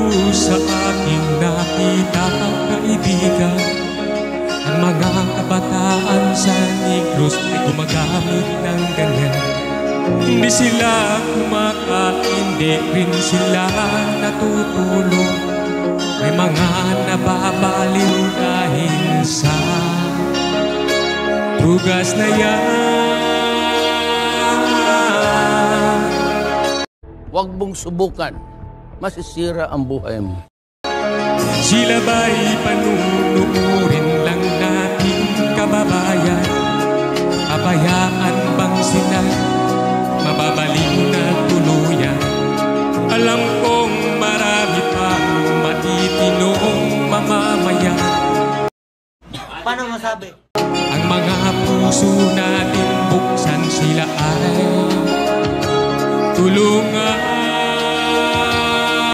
ko sa aking nakita kaibigan. Ang mga kabataan sa Negros ay gumagamit ng ganyan. Hindi sila kumakain, di rin sila natutulog. May mga nababaliw dahil sa drugas na yan. Huwag mong subukan, masisira ang buhay mo. Sila ba'y panunuurin lang nating kababayan? Kabayaan bang sila mababaliw na tuluyan? Alam kong marami pang matitinong mamamayan. Paano masabi? Ang mga puso natin buksan, sila ay tulungan.